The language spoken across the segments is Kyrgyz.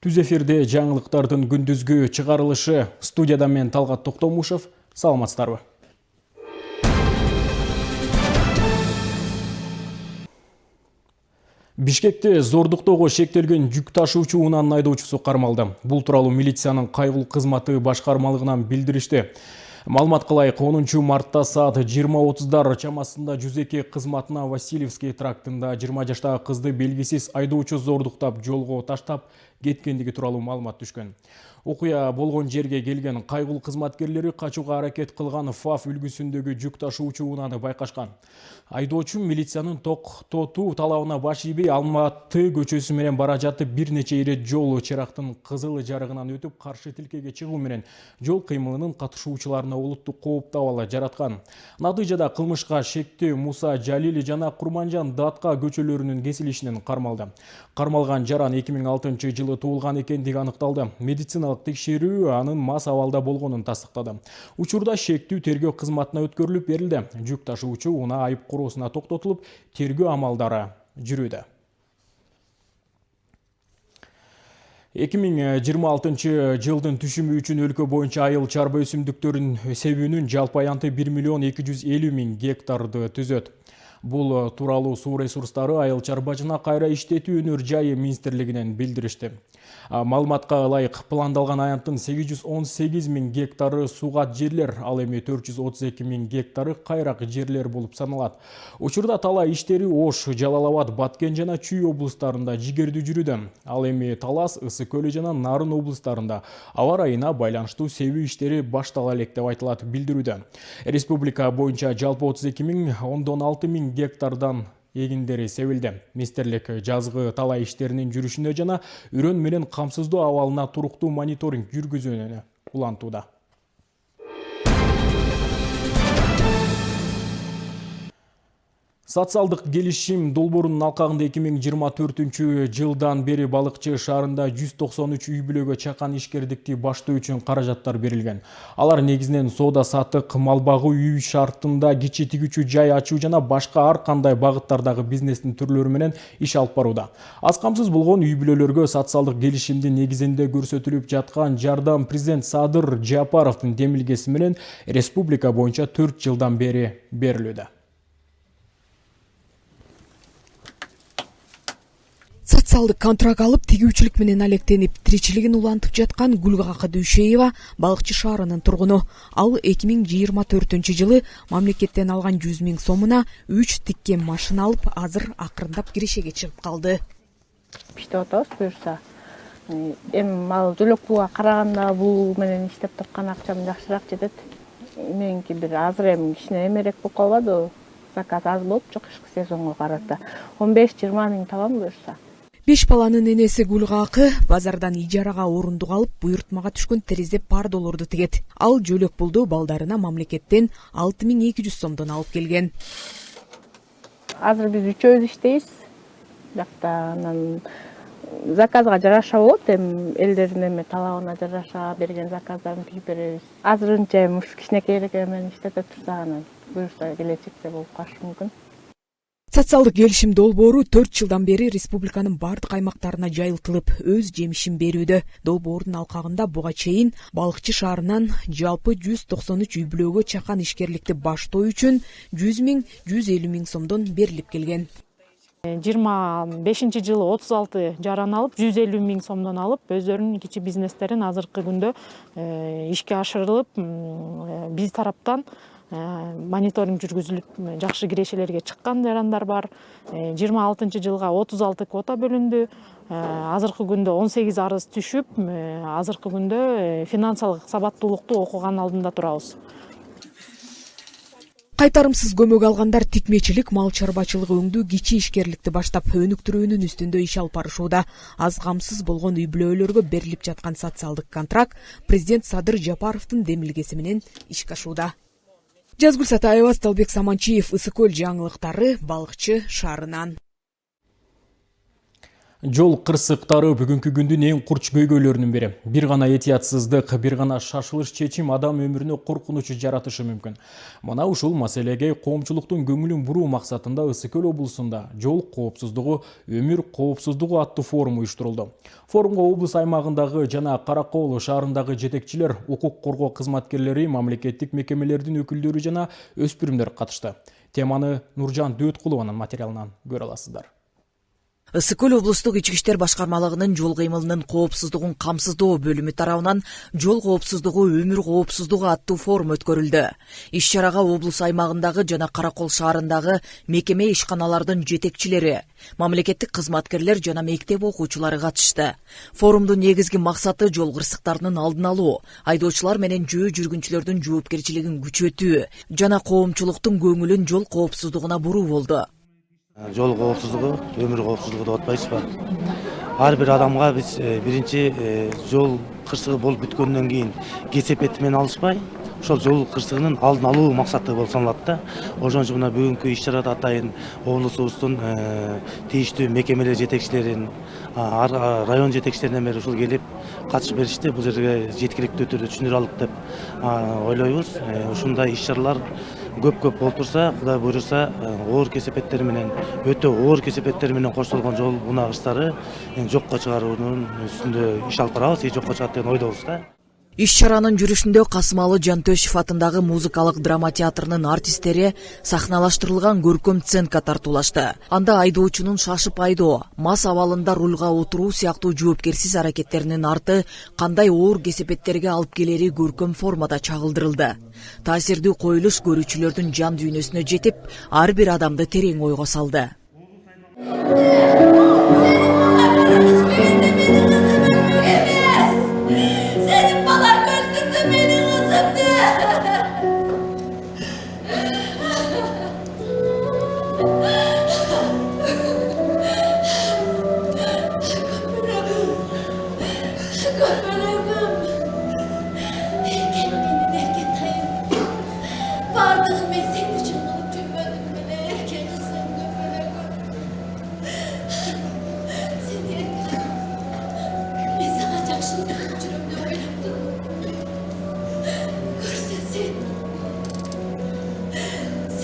Түз эфирде жаңылыктардын күндүзгү чыгарылышы. Студияда мен Талгат Токтомушев. Саламатсыздарбы. Бишкекте зордуктоого шектелген жүк ташуучу унаанын айдоочусу кармалды. Бул тууралуу милициянын кайгылуу кызматы башкармалыгынан билдиришти. Маалымат кылайык, 10 мартта саат 20:30 чамасында Жүзеке кызматына Васильевский трактында 20 жаштагы кызды белгисиз айдоочу зордуктап жолго таштап кеткендиги тууралуу маалымат түшкөн. Окуя болгон жерге келген кайгылуу кызматкерлери качууга аракет кылган ФАФ үлгүсүндөгү жүк ташуучу унааны байкашкан. Айдоочу милициянын токтотуу талабына баш ийбей Алматы көчөсү менен бара жатып бир нече ирет жол чырактын кызыл жарыгынан өтүп каршы тилкеге чыгуу менен жол кыймылынын катышуучуларына олуттук кооптуу абал жараткан. Натыйжада кылмышка шектүү Муса Жалили жана Курманжан Датка көчөлөрүнүн кесилишинен кармалды. Кармалган жаран 2006 жылы туулган экендиги аныкталды. Медициналык текшерүү анын мас абалда болгонун тастыктады. Учурда шектүү тергөө кызматына өткөрүлүп берилди. Жүк ташуучу унаа айып короосуна токтотулуп, тергөө амалдары жүрүүдө. 2026 жылдын түшүмү үчүн өлкө боюнча айыл чарба өсүмдүктөрүнүн себүүнүн жалпы аянты 1 250 000 гектарды түзөт. Бул тууралуу суу ресурстары айыл чарба жана кайра иштетүү өнөр жайы министрлигинен билдиришти. Маалыматка ылайык, пландалган аянттын 818 000 гектары суугат жерлер, ал эми 432 000 гектары кайрак жерлер болуп саналат. Учурда талаа иштери Ош, Жалал-Абад, Баткен жана Чүй облустарында жигердүү жүрүүдө. Ал эми Талас, Ысык көлү жана Нарын облустарында аба ырайына байланыштуу себүү иштери баштала элек деп айтылат билдирүүдө. Республика боюнча жалпы 32 016 000 гектардан эгиндери себилди. Министрлик жазгы талаа иштеринин жүрүшүнө жана үрөн менен камсыздоо абалына туруктуу мониторинг жүргүзүүнү улантууда. Социалдык келишим долбоорунун алкагында 2024 жылдан бери балыкчы шаарында 193 үй-бүлөгө чакан ишкердикти баштоо үчүн каражаттар берилген. Алар негизинен соода сатык, мал багуу, үй шартында кичи тигүүчү жай ачуу жана башка ар кандай багыттардагы бизнестин түрлөрү менен иш алып барууда. Аз камсыз болгон үй-бүлөлөргө социалдык келишимдин негизинде көрсөтүлүп жаткан жардам президент Садыр Жапаровдун демилгеси менен республика боюнча 4 жылдан бери берилүүдө. Социалдык контракт алып, тигүүчүлүк менен алектенип, тиричилигин улантып жаткан Гүлгакы Дүйшеева Балыкчы шаарынын тургуну. Ал 2024 жылы мамлекеттен алган 100 000 сомуна 3 тиккен машина алып, азыр акырындап киришеге чыгып калды. Иштеп атабыз буюрса. Эми мал жөлөкпүүгө караганда бул менен иштеп тапкан акчам жакшыраак жетет. Меники бир азыр эми кичине эмерээк болуп калбады. Заказ аз болуп, кышкы сезонго карата 15-20 000 табам буюрса. 5 баланын энеси Гүлгакы базардан ижарага орундук алып, буйртмага түшкөн терезе пардолорду тигет. Ал жөлөк пулду балдарына мамлекеттен 6200 сомдон алып келген. Азыр биз үчөөбүз иштейбиз. Жакта анан заказга жараша болот, эми элдердин эме талабына жараша берген заказдарын тигип беребиз. Азырынча эми ушу кичинекейрээк менен иштете турсак анан буюрса келечекте болуп калышы мүмкүн. Социалдык келишим долбоору 4 жылдан бери республиканын бардык аймактарына жайылтылып, өз жемишин берүүдө. Долбоордун алкагында буга чейин Балыкчы шаарынан жалпы 193 үй-бүлөгө чакан ишкерликти баштоо үчүн 100 000-150 000 сомдон берилип келген. 25 жылы 36 жаран алып, 150 000 сомдон алып, өздөрүнүн кичи бизнестерин азыркы күндө ишке ашырылып, биз тараптан мониторинг жүргүзүлүп, жакшы кирешелерге чыккан жарандар бар. 26 жылга 36 квота бөлүндү. Азыркы күндө 18 арыз түшүп, азыркы күндө финансылык сабаттуулукту окуган алдында турабыз. Кайтарымсыз көмөк алгандар тикмечилик, мал чарбачылыгы өңдүү, кичи ишкерликти баштап өнүктүрүүнүн үстүндө иш алып барышууда. Аз камсыз болгон үй-бүлөлөргө берилип жаткан социалдык контракт президент Садыр Жапаровдун демилгеси менен ишке ашууда. Жазгүл Сатаева, Сталбек Саманчиев, Ысык көл жаңылыктары, Балыкчы шаарынан. Жол кырсыктары бүгүнкү күндүн эң курч көйгөйлөрүнүн бири. Бир гана этиятсыздык, бир гана шашылыш чечим адам өмүрүнө коркунуч жаратышы мүмкүн. Мына ушул маселеге коомчулуктун көңүлүн буруу максатында Ысык Көл облусунда жол коопсуздугу, өмүр коопсуздугу аттуу форум уюштурулду. Форумга облус аймагындагы жана Каракол шаарындагы жетекчилер, укук коргоо кызматкерлери, мамлекеттик мекемелердин өкүлдөрү жана өспүрүмдөр катышты. Теманы Нуржан Дөөткулованын материалынан көрө аласыздар. Ысык Көл облустук ички иштер башкармалыгынын жол кыймылынын коопсуздугун камсыздоо бөлүмү тарабынан жол коопсуздугу, өмүр коопсуздугу аттуу форум өткөрүлдү. Иш-чарага облус аймагындагы жана Каракол шаарындагы мекеме ишканалардын жетекчилери, мамлекеттик кызматкерлер жана мектеп окуучулары катышты. Форумдун негизги максаты жол кырсыктарынын алдын алуу, айдоочулар менен жөө жүргүнчүлөрдүн жоопкерчилигин күчөтүү жана коомчулуктун көңүлүн жол коопсуздугуна буруу болду. Жол коопсуздугу, өмүр коопсуздугу деп атпайсызбы? Ар бир адамга биз биринчи жол кырсыгы болуп бүткөндөн кийин кесепети менен алышпай, ошол жол кырсыгынын алдын алуу максаты болуп саналат да. Ошон үчүн мына бүгүнкү иш-чарада атайын облусубуздун тийиштүү мекемелер жетекчилерин, район жетекчилеринен бери ушул келип катышып беришти. Бул жерге жеткиликтүү түрдө түшүндүрө алдык деп ойлойбуз. Ушундай иш-чаралар көп болуп турса, Кудай буйруса, оор кесепеттер менен, өтө оор кесепеттер менен коштолгон жол унагычтары жокко чыгаруунун үстүндө иш алып барабыз, жокко чыгат деген ойдобуз да. Иш-чаранын жүрүшүндө Касымалы Жантөшев атындагы музыкалык драма театрынын артисттери сахналаштырылган көркөм сценка тартуулашты. Анда айдоочунун шашып айдоо, мас абалында рулга отуруу сыяктуу жоопкерсиз аракеттеринин арты кандай оор кесепеттерге алып келери көркөм формада чагылдырылды. Таасирдүү коюлуш көрүүчүлөрдүн жан дүйнөсүнө жетип, ар бир адамды терең ойго салды.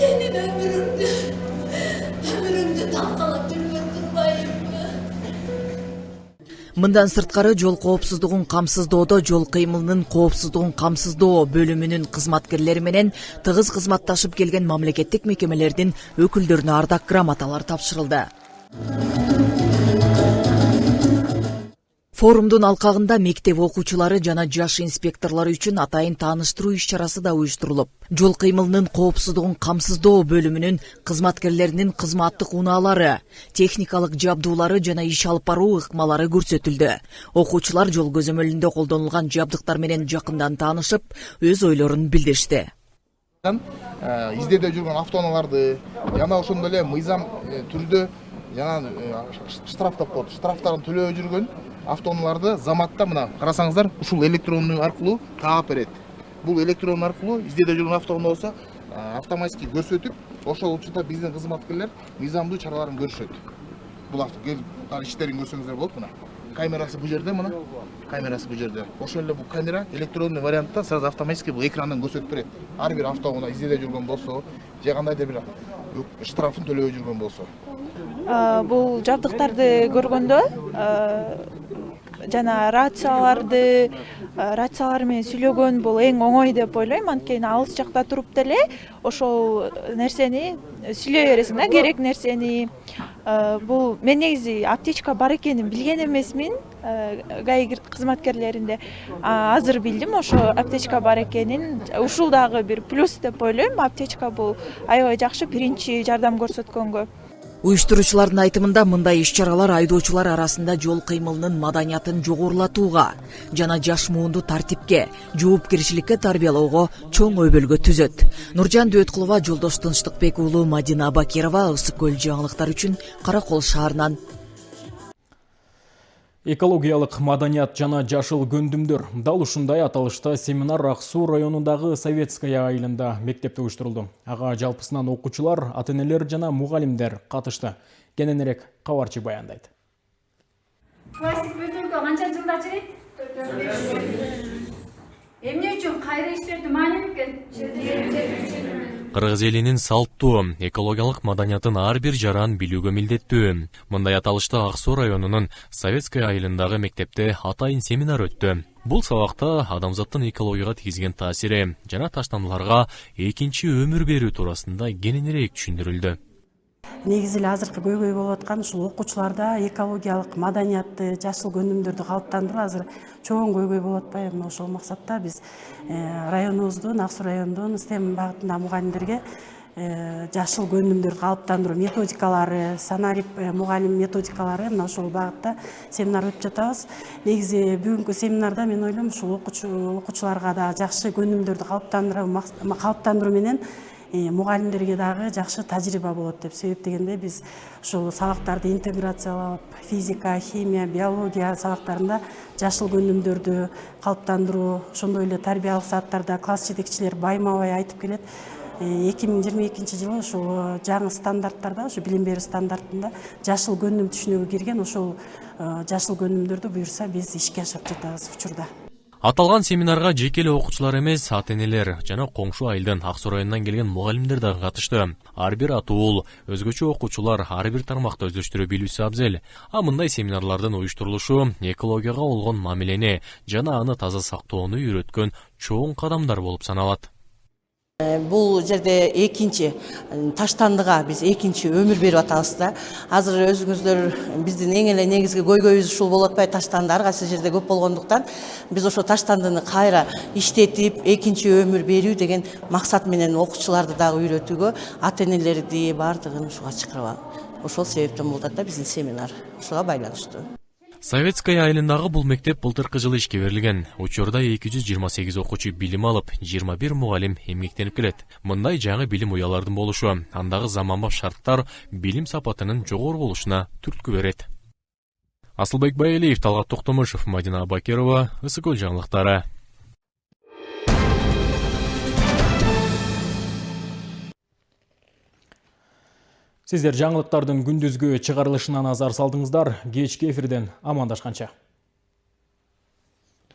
Senin ömrümdü tapkalap жүргөн турбайымбы. Мындан сырткары жол коопсуздугун камсыздоодо жол кыймылынын коопсуздугун камсыздоо бөлүмүнүн кызматкерлери менен тыгыз кызматташып келген мамлекеттик мекемелердин өкүлдөрүнө ардак грамоталар тапшырылды. Форумдун алкагында мектеп окуучулары жана жаш инспекторлору үчүн атайын тааныштыруу иш-чарасы да уюштурулуп, жол кыймылынын коопсуздугун камсыздоо бөлүмүнүн кызматкерлеринин кызматтык унаалары, техникалык жабдуулары жана иш алып баруу ыкмалары көрсөтүлдү. Окуучулар жол көзөмөлүндө колдонулган жабдыктар менен жакындан таанышып, өз ойлорун билдиришти. Издеде жүргөн автоунааларды жана ошондой эле мыйзам түрдө жана штраф деп коет. Штрафтарын төлөбөй жүргөн автоунааларды заматта мына карасаңыздар, ушул электронный аркылуу таап берет. Бул электронный аркылуу издеде жүргөн автоунаа болсо автоматически көрсөтүп, ошол учурда биздин кызматкерлер мыйзамдуу чараларын көрүшөт. Бул иштерин көрсөңүздөр болот мына. Камерасы бул жерде мына. Камерасы бул жерде. Ошол эле бул камера электронный вариантта сразу автоматически бул экрандан көрсөтүп берет. Ар бир автоунаа издеде жүргөн болсо, же кандайдыр бир штрафын төлөбөй жүргөн болсо. Бул жабдыктарды көргөндө жана рациялар менен сүйлөгөн бул эң оңой деп ойлойм. Анткени алыс жакта туруп деле ошол нерсени сүйлөй бересиң да, керек нерсени. Бул мен негизи аптечка бар экенин билген эмесмин. ГАИ кызматкерлеринде азыр билдим ошо аптечка бар экенин. Ушул дагы бир плюс деп ойлойм. Аптечка бул аябай жакшы биринчи жардам көрсөткөнгө. Уюштуруучулардын айтымында мындай иш-чаралар айдоочулар арасында жол кыймылынын маданиятын жогорулатууга жана жаш муунду тартипке, жоопкерчиликке тарбиялоого чоң өбөлгө түзөт. Нуржан Дөөткулова, Жолдош Тынчтыкбек уулу, Мадина Бакирова, Ысык Көл жаңылыктар үчүн Каракол шаарынан. Экологиялык маданият жана жашыл көндүмдөр. Дал ушундай аталышта семинар Ак Суу районундагы Советская айылында мектепте уюштурулду. Ага жалпысынан окуучулар, ата-энелер жана мугалимдер катышты. Кененирээк кабарчы баяндайт. Пластик бөтөлгө канча жылда чырайт? 4-5 жыл. Эмне үчүн кайра иштерди маани экен? Кыргыз элинин салттуу, экологиялык маданиятын ар бир жаран билүүгө милдеттүү. Мындай аталышта Ак Суу районунун Советская айылындагы мектепте атайын семинар өттү. Бул сабакта адамзаттын экологияга тийгизген таасири жана таштандыларга экинчи өмүр берүү туурасында кененирээк түшүндүрүлдү. Негизи эле азыркы көйгөй болуп аткан ушул окуучуларда экологиялык маданиятты, жашыл көндүмдөрдү калыптандыруу азыр чоң көйгөй болуп атпайбы? Мына ошол максатта биз районубуздун, Ак Суу районунун STEM багытындагы мугалимдерге жашыл көндүмдөрдү калыптандыруу методикалары, санарип мугалим методикалары мына ошол багытта семинар өтүп жатабыз. Негизи бүгүнкү семинарда мен ойлойм ушул окуучуларга да жакшы көндүмдөрдү калыптандыруу менен мугалимдерге дагы жакшы тажрыйба болот деп. Себеп дегенде биз ушул сабактарды интеграциялап, физика, химия, биология сабактарында жашыл көндүмдөрдү калыптандыруу, ошондой эле тарбиялык сааттарда класс жетекчилер байма-бай айтып келет. 2022 жылы ошол жаңы стандарттарда, ошо билим берүү стандартында жашыл көндүм түшүнүгү кирген. Ошол жашыл көндүмдөрдү буюрса биз ишке ашырып жатабыз учурда. Аталган семинарга жеке эле окуучулар эмес, ата-энелер жана коңшу айылдын Ак Суу районунан келген мугалимдер дагы катышты. Ар бир атуул, өзгөчө окуучулар ар бир тармакта өздөштүрө билүүсү абзел. А мындай семинарлардын уюштурулушу экологияга болгон мамилени жана аны таза сактоону үйрөткөн чоң кадамдар болуп саналат. Бул жерде экинчи таштандыга биз экинчи өмүр берип атабыз да. Азыр өзүңүздөр биздин эң эле негизги көйгөйүбүз ушул болуп атпайбы? Таштанды ар кайсы жерде көп болгондуктан биз ошо таштандыны кайра иштетип экинчи өмүр берүү деген максат менен окуучуларды дагы үйрөтүүгө, ата-энелерди баардыгын ушуга чакырып, ошол себептен болуп атат да биздин семинар ушуга байланыштуу. Советская айылындагы бул мектеп былтыркы жылы ишке берилген. Учурда 228 окуучу билим алып, 21 мугалим эмгектенип келет. Мындай жаңы билим уялардын болушу, андагы заманбап шарттар билим сапатынын жогору болушуна түрткү берет. Асылбек Байалиев, Талгат Токтомушев, Мадина Бакирова, Ысык Көл жаңылыктары. Сиздер жаңылыктардын күндүзгү чыгарылышына назар салдыңыздар. Кечки эфирден амандашканча.